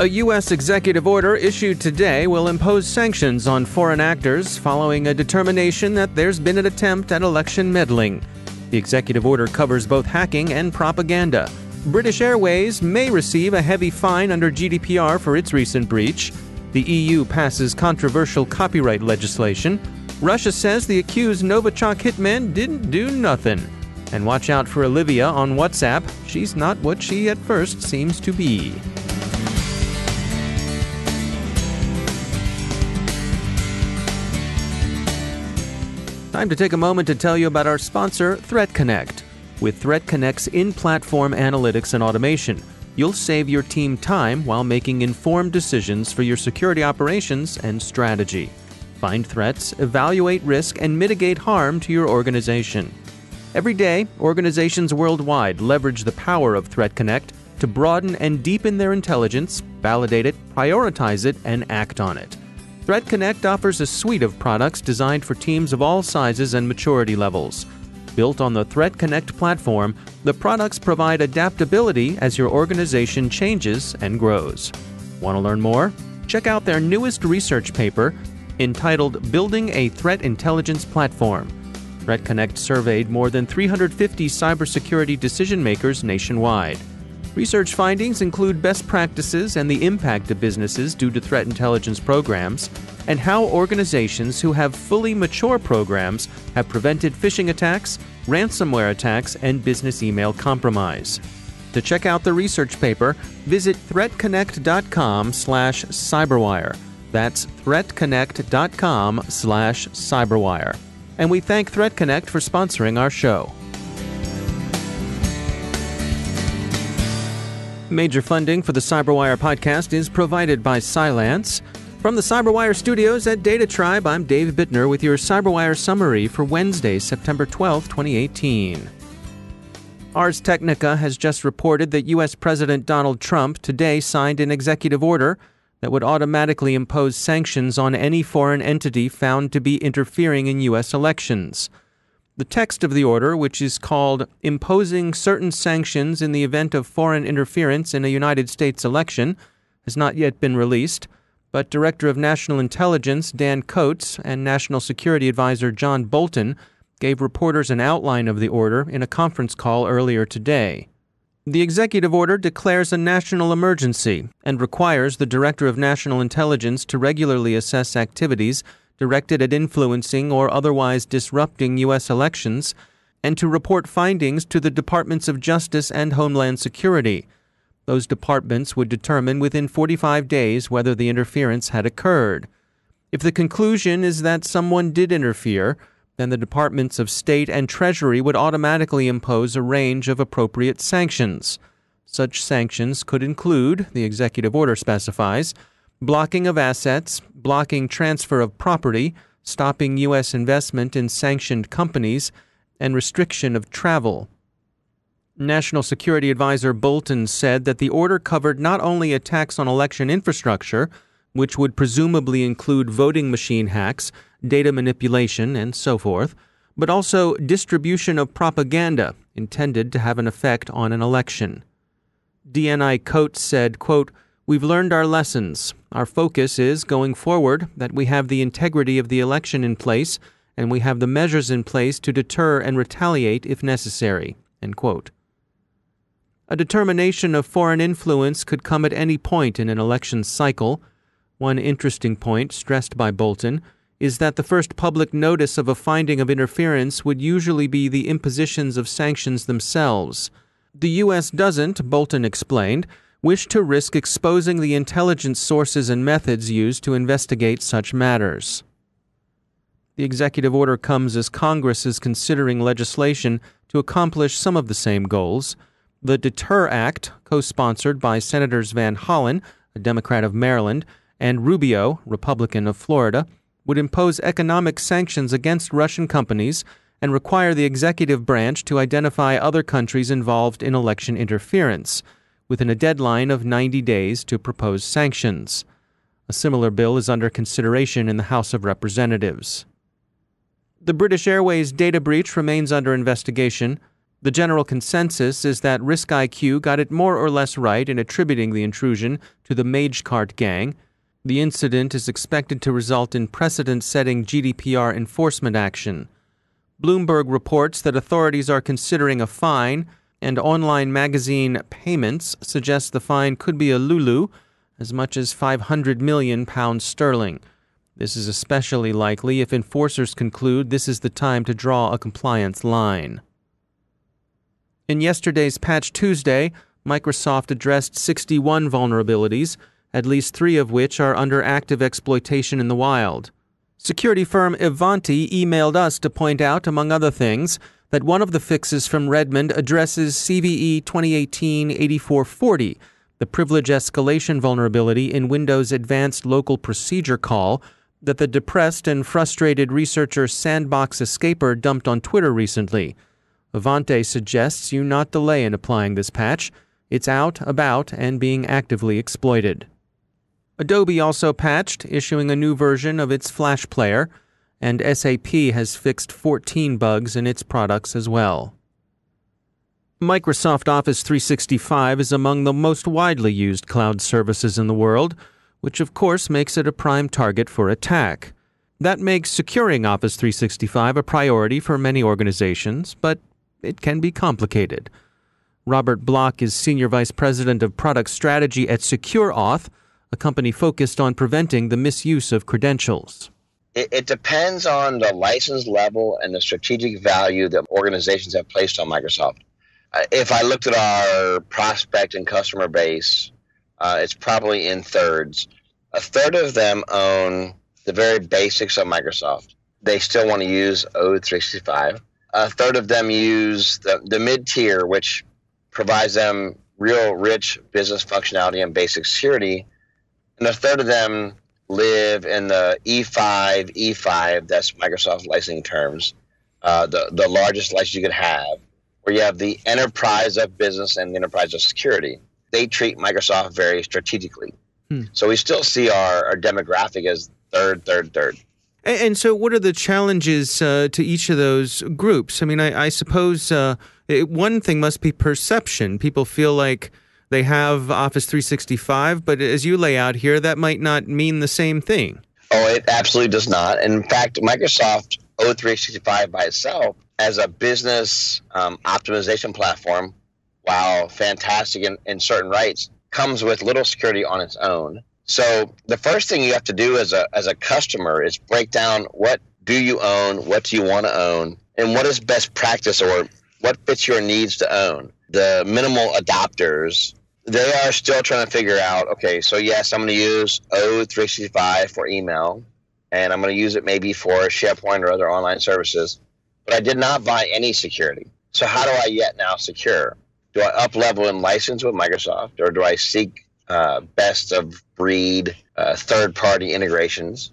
A U.S. executive order issued today will impose sanctions on foreign actors following a determination that there's been an attempt at election meddling. The executive order covers both hacking and propaganda. British Airways may receive a heavy fine under GDPR for its recent breach. The EU passes controversial copyright legislation. Russia says the accused Novichok hitmen didn't do nothing. And watch out for Olivia on WhatsApp. She's not what she at first seems to be. Time to take a moment to tell you about our sponsor, ThreatConnect. With ThreatConnect's in-platform analytics and automation, you'll save your team time while making informed decisions for your security operations and strategy. Find threats, evaluate risk, and mitigate harm to your organization. Every day, organizations worldwide leverage the power of ThreatConnect to broaden and deepen their intelligence, validate it, prioritize it, and act on it. ThreatConnect offers a suite of products designed for teams of all sizes and maturity levels. Built on the ThreatConnect platform, the products provide adaptability as your organization changes and grows. Want to learn more? Check out their newest research paper entitled Building a Threat Intelligence Platform. ThreatConnect surveyed more than 350 cybersecurity decision-makers nationwide. Research findings include best practices and the impact of businesses due to threat intelligence programs, and how organizations who have fully mature programs have prevented phishing attacks, ransomware attacks, and business email compromise. To check out the research paper, visit threatconnect.com/cyberwire. That's threatconnect.com/cyberwire. And we thank ThreatConnect for sponsoring our show. Major funding for the CyberWire podcast is provided by Cylance. From the CyberWire studios at Data Tribe, I'm Dave Bittner with your CyberWire summary for Wednesday, September 12, 2018. Ars Technica has just reported that U.S. President Donald Trump today signed an executive order that would automatically impose sanctions on any foreign entity found to be interfering in U.S. elections. The text of the order, which is called Imposing Certain Sanctions in the Event of Foreign Interference in a United States Election, has not yet been released, but Director of National Intelligence Dan Coates and National Security Advisor John Bolton gave reporters an outline of the order in a conference call earlier today. The executive order declares a national emergency and requires the Director of National Intelligence to regularly assess activities directed at influencing or otherwise disrupting U.S. elections, and to report findings to the Departments of Justice and Homeland Security. Those departments would determine within 45 days whether the interference had occurred. If the conclusion is that someone did interfere, then the Departments of State and Treasury would automatically impose a range of appropriate sanctions. Such sanctions could include, the executive order specifies, blocking of assets, blocking transfer of property, stopping U.S. investment in sanctioned companies, and restriction of travel. National Security Advisor Bolton said that the order covered not only attacks on election infrastructure, which would presumably include voting machine hacks, data manipulation, and so forth, but also distribution of propaganda intended to have an effect on an election. DNI Coates said, quote, "We've learned our lessons. Our focus is, going forward, that we have the integrity of the election in place and we have the measures in place to deter and retaliate if necessary." End quote. A determination of foreign influence could come at any point in an election cycle. One interesting point, stressed by Bolton, is that the first public notice of a finding of interference would usually be the impositions of sanctions themselves. The U.S. doesn't, Bolton explained, wish to risk exposing the intelligence sources and methods used to investigate such matters. The executive order comes as Congress is considering legislation to accomplish some of the same goals. The Deter Act, co-sponsored by Senators Van Hollen, a Democrat of Maryland, and Rubio, Republican of Florida, would impose economic sanctions against Russian companies and require the executive branch to identify other countries involved in election interference, within a deadline of 90 days to propose sanctions. A similar bill is under consideration in the House of Representatives. The British Airways data breach remains under investigation. The general consensus is that Risk IQ got it more or less right in attributing the intrusion to the Magecart gang. The incident is expected to result in precedent-setting GDPR enforcement action. Bloomberg reports that authorities are considering a fine, and online magazine Payments suggests the fine could be a lulu, as much as £500 million. This is especially likely if enforcers conclude this is the time to draw a compliance line. In yesterday's Patch Tuesday, Microsoft addressed 61 vulnerabilities, at least 3 of which are under active exploitation in the wild. Security firm Ivanti emailed us to point out, among other things, that one of the fixes from Redmond addresses CVE 2018-8440, the privilege escalation vulnerability in Windows Advanced Local Procedure Call that the depressed and frustrated researcher Sandbox Escaper dumped on Twitter recently. Avante suggests you not delay in applying this patch. It's out, about, and being actively exploited. Adobe also patched, issuing a new version of its Flash Player, and SAP has fixed 14 bugs in its products as well. Microsoft Office 365 is among the most widely used cloud services in the world, which of course makes it a prime target for attack. That makes securing Office 365 a priority for many organizations, but it can be complicated. Robert Block is Senior Vice President of Product Strategy at SecureAuth, a company focused on preventing the misuse of credentials. It depends on the license level and the strategic value that organizations have placed on Microsoft. If I looked at our prospect and customer base, it's probably in thirds. A third of them own the very basics of Microsoft. They still want to use O365. A third of them use the mid-tier, which provides them real rich business functionality and basic security. And a third of them live in the E5, that's Microsoft licensing terms, the largest license you could have, where you have the enterprise of business and the enterprise of security. They treat Microsoft very strategically. So we still see our demographic as third. And so what are the challenges to each of those groups? I mean, I suppose one thing must be perception. People feel like they have Office 365, but as you lay out here, that might not mean the same thing. Oh, it absolutely does not. In fact, Microsoft O365 by itself as a business optimization platform, while fantastic in certain rights, comes with little security on its own. So the first thing you have to do as a customer is break down what do you own, what do you want to own, and what is best practice or what fits your needs to own. The minimal adopters, they are still trying to figure out, okay, so yes, I'm going to use O365 for email, and I'm going to use it maybe for SharePoint or other online services, but I did not buy any security. So how do I yet now secure? Do I up-level and license with Microsoft, or do I seek best of breed third-party integrations?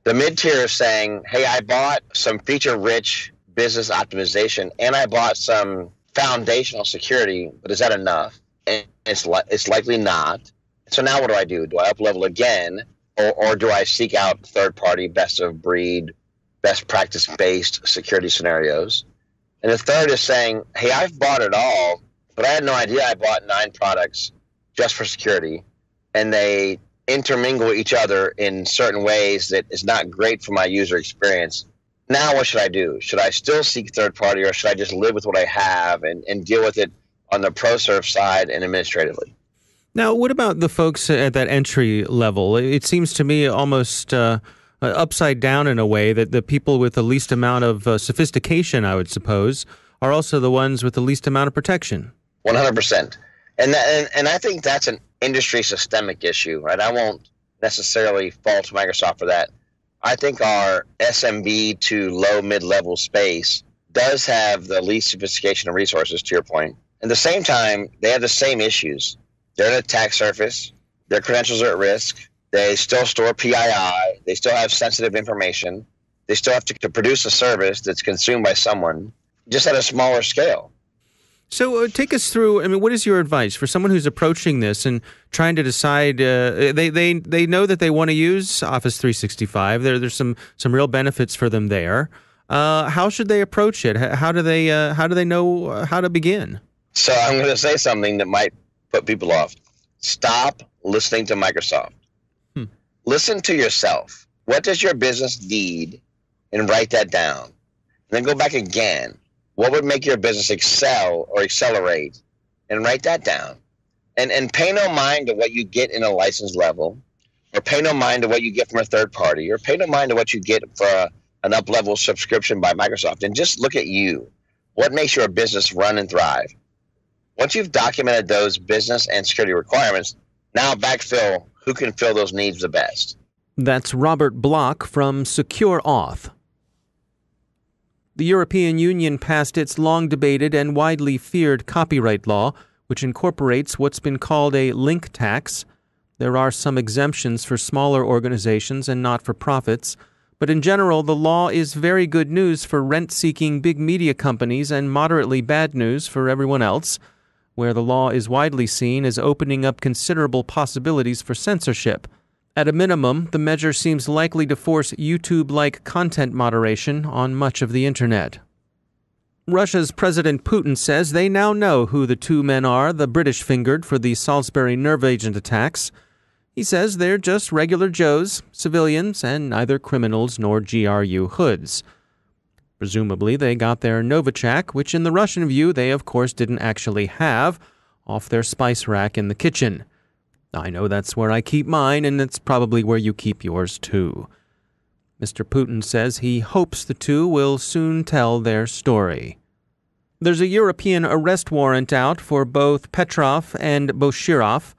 The mid-tier is saying, hey, I bought some feature-rich business optimization and I bought some foundational security, but is that enough? And it's likely not. So now what do? Do I up-level again, or do I seek out third-party best of breed, best practice-based security scenarios? And the third is saying, hey, I've bought it all, but I had no idea I bought 9 products just for security, and they intermingle each other in certain ways that is not great for my user experience. Now what should I do? Should I still seek third party, or should I just live with what I have and deal with it on the pro-serve side and administratively? Now, what about the folks at that entry level? It seems to me almost upside down in a way that the people with the least amount of sophistication, I would suppose, are also the ones with the least amount of protection. 100%. And I think that's an industry systemic issue, right? I won't necessarily fault Microsoft for that. I think our SMB to low mid-level space does have the least sophistication and resources, to your point. At the same time, they have the same issues. They're an attack surface. Their credentials are at risk. They still store PII. They still have sensitive information. They still have to produce a service that's consumed by someone, just at a smaller scale. So take us through, I mean, what is your advice for someone who's approaching this and trying to decide, they know that they want to use Office 365. There's some real benefits for them there. How should they approach it? How do they know how to begin? So I'm going to say something that might put people off. Stop listening to Microsoft. Listen to yourself. What does your business need? And write that down. And then go back again. What would make your business excel or accelerate? And write that down. And pay no mind to what you get in a license level, or pay no mind to what you get from a third party, or pay no mind to what you get for an up-level subscription by Microsoft. And just look at you. What makes your business run and thrive? Once you've documented those business and security requirements, now backfill who can fill those needs the best. That's Robert Block from SecureAuth. The European Union passed its long-debated and widely feared copyright law, which incorporates what's been called a link tax. There are some exemptions for smaller organizations and not-for-profits, but in general, the law is very good news for rent-seeking big media companies and moderately bad news for everyone else, where the law is widely seen as opening up considerable possibilities for censorship. At a minimum, the measure seems likely to force YouTube-like content moderation on much of the Internet. Russia's President Putin says they now know who the two men are the British fingered for the Salisbury nerve agent attacks. He says they're just regular Joes, civilians, and neither criminals nor GRU hoods. Presumably they got their Novichok, which in the Russian view they of course didn't actually have, off their spice rack in the kitchen. I know that's where I keep mine, and it's probably where you keep yours too. Mr. Putin says he hopes the two will soon tell their story. There's a European arrest warrant out for both Petrov and Boshirov,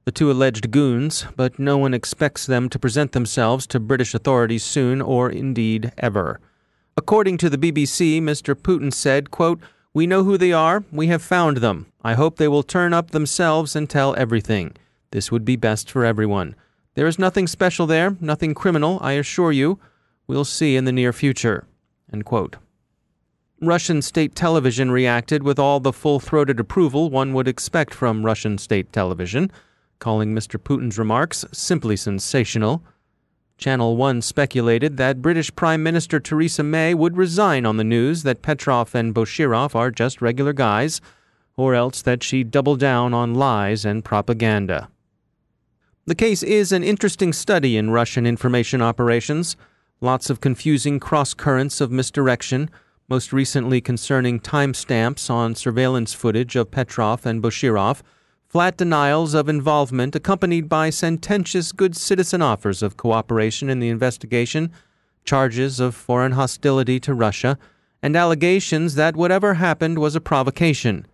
the two alleged goons, but no one expects them to present themselves to British authorities soon or indeed ever. According to the BBC, Mr. Putin said, quote, "We know who they are. We have found them. I hope they will turn up themselves and tell everything. This would be best for everyone. There is nothing special there, nothing criminal, I assure you. We'll see in the near future." End quote. Russian state television reacted with all the full-throated approval one would expect from Russian state television, calling Mr. Putin's remarks simply sensational. Channel 1 speculated that British Prime Minister Theresa May would resign on the news that Petrov and Boshirov are just regular guys, or else that she'd double down on lies and propaganda. The case is an interesting study in Russian information operations. Lots of confusing cross-currents of misdirection, most recently concerning timestamps on surveillance footage of Petrov and Boshirov, flat denials of involvement accompanied by sententious good citizen offers of cooperation in the investigation, charges of foreign hostility to Russia, and allegations that whatever happened was a provocation.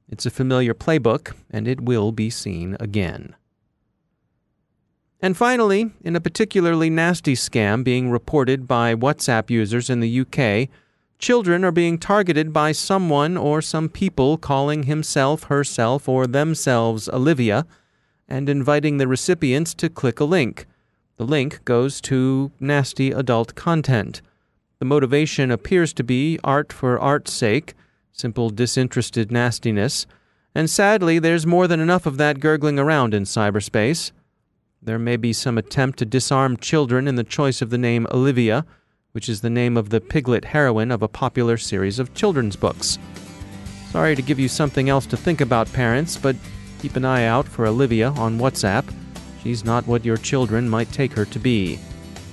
It's a familiar playbook, and it will be seen again. And finally, in a particularly nasty scam being reported by WhatsApp users in the UK, children are being targeted by someone or some people calling himself, herself, or themselves Olivia and inviting the recipients to click a link. The link goes to nasty adult content. The motivation appears to be art for art's sake, simple disinterested nastiness, and sadly there's more than enough of that gurgling around in cyberspace. There may be some attempt to disarm children in the choice of the name Olivia, which is the name of the piglet heroine of a popular series of children's books. Sorry to give you something else to think about, parents, but keep an eye out for Olivia on WhatsApp. She's not what your children might take her to be.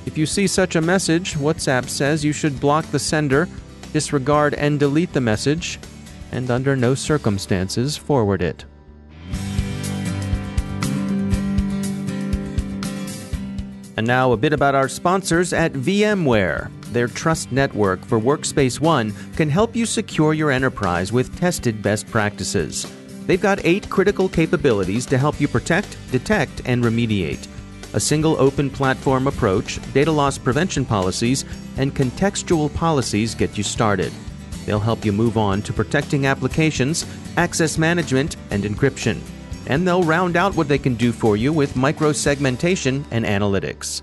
If you see such a message, WhatsApp says you should block the sender, disregard and delete the message, and under no circumstances forward it. And now a bit about our sponsors at VMware. Their trust network for Workspace ONE can help you secure your enterprise with tested best practices. They've got 8 critical capabilities to help you protect, detect, and remediate. A single open platform approach, data loss prevention policies, and contextual policies get you started. They'll help you move on to protecting applications, access management, and encryption. And they'll round out what they can do for you with micro-segmentation and analytics.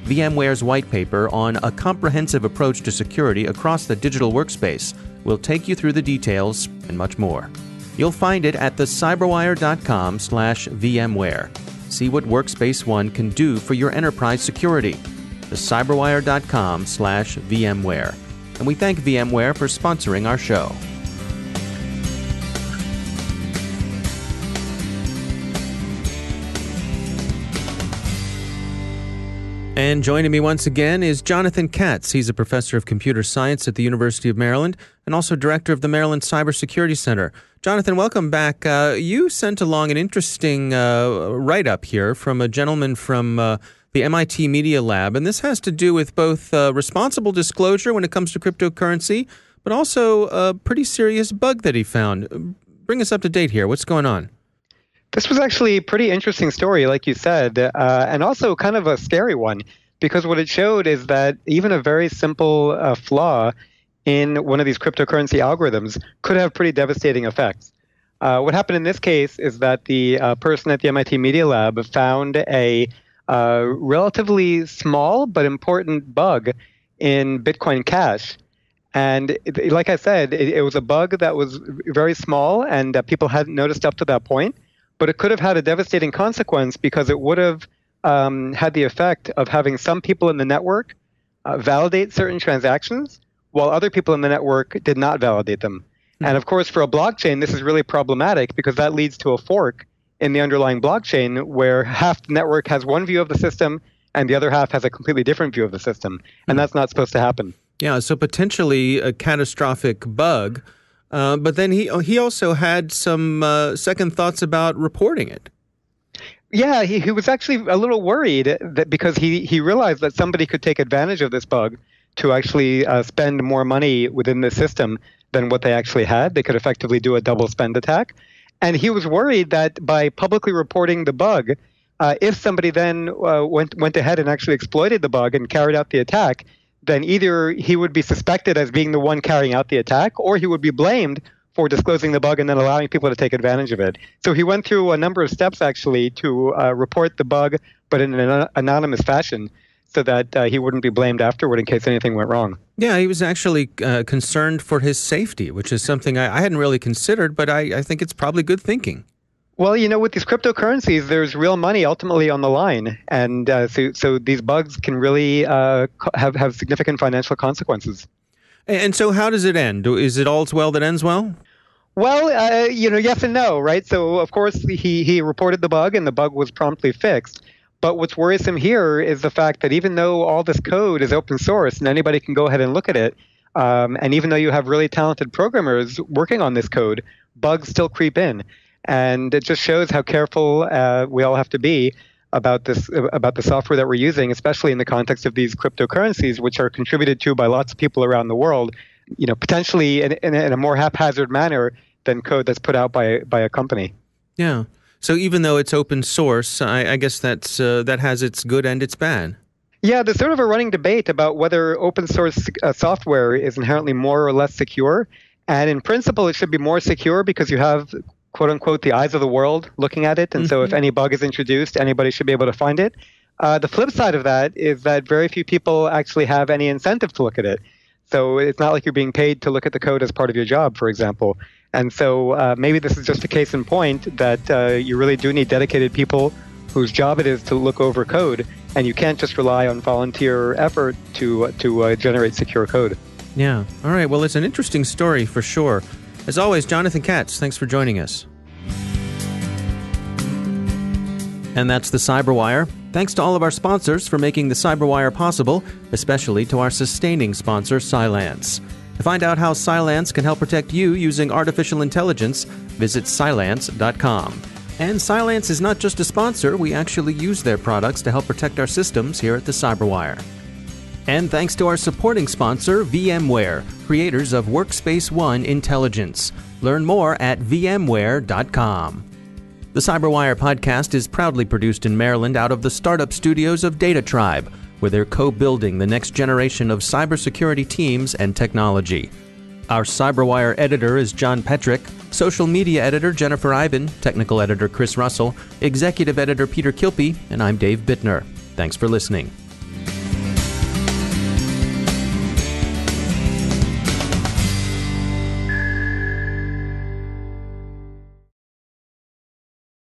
VMware's white paper on a comprehensive approach to security across the digital workspace will take you through the details and much more. You'll find it at thecyberwire.com/VMware. See what Workspace ONE can do for your enterprise security. Thecyberwire.com/VMware. And we thank VMware for sponsoring our show. And joining me once again is Jonathan Katz. He's a professor of computer science at the University of Maryland and also director of the Maryland Cybersecurity Center. Jonathan, welcome back. You sent along an interesting write-up here from a gentleman from the MIT Media Lab, and this has to do with both responsible disclosure when it comes to cryptocurrency, but also a pretty serious bug that he found. Bring us up to date here. What's going on? This was actually a pretty interesting story, like you said, and also kind of a scary one, because what it showed is that even a very simple flaw in one of these cryptocurrency algorithms could have pretty devastating effects. What happened in this case is that the person at the MIT Media Lab found a relatively small but important bug in Bitcoin Cash. And like I said, it was a bug that was very small and that people hadn't noticed up to that point. But it could have had a devastating consequence because it would have had the effect of having some people in the network validate certain transactions while other people in the network did not validate them. Mm-hmm. And of course, for a blockchain, this is really problematic because that leads to a fork in the underlying blockchain where half the network has one view of the system and the other half has a completely different view of the system. And that's not supposed to happen. Yeah, so potentially a catastrophic bug. But then he also had some second thoughts about reporting it. Yeah, he was actually a little worried that because he realized that somebody could take advantage of this bug to actually spend more money within the system than what they actually had. They could effectively do a double spend attack. And he was worried that by publicly reporting the bug, if somebody then went ahead and actually exploited the bug and carried out the attack, then either he would be suspected as being the one carrying out the attack, or he would be blamed for disclosing the bug and then allowing people to take advantage of it. So he went through a number of steps, actually, to report the bug, but in an anonymous fashion, so that he wouldn't be blamed afterward in case anything went wrong. Yeah, he was actually concerned for his safety, which is something I hadn't really considered, but I think it's probably good thinking. Well, with these cryptocurrencies, there's real money ultimately on the line. And so these bugs can really have significant financial consequences. And so how does it end? Is it all's well that ends well? Well, yes and no, right? So, of course, he reported the bug and the bug was promptly fixed. But what's worrisome here is the fact that even though all this code is open source and anybody can go ahead and look at it, and even though you have really talented programmers working on this code, bugs still creep in. And it just shows how careful we all have to be about the software that we're using, especially in the context of these cryptocurrencies, which are contributed to by lots of people around the world, potentially in a more haphazard manner than code that's put out by a company. Yeah. So even though it's open source, I guess that has its good and its bad. Yeah, there's sort of a running debate about whether open source software is inherently more or less secure. And in principle, it should be more secure because you have quote unquote, the eyes of the world looking at it. And so if any bug is introduced, anybody should be able to find it. The flip side of that is that very few people actually have any incentive to look at it. So it's not like you're being paid to look at the code as part of your job, for example. And so maybe this is just a case in point that you really do need dedicated people whose job it is to look over code. And you can't just rely on volunteer effort to generate secure code. Yeah. All right. Well, it's an interesting story for sure. As always, Jonathan Katz, thanks for joining us. And that's the Cyberwire. Thanks to all of our sponsors for making the Cyberwire possible, especially to our sustaining sponsor, Cylance. To find out how Cylance can help protect you using artificial intelligence, visit Cylance.com. And Cylance is not just a sponsor, we actually use their products to help protect our systems here at the Cyberwire. And thanks to our supporting sponsor, VMware, creators of Workspace ONE Intelligence. Learn more at vmware.com. The Cyberwire podcast is proudly produced in Maryland out of the startup studios of Data Tribe, where they're co-building the next generation of cybersecurity teams and technology. Our Cyberwire editor is John Petrick, social media editor Jennifer Iben, technical editor Chris Russell, executive editor Peter Kilpie, and I'm Dave Bittner. Thanks for listening.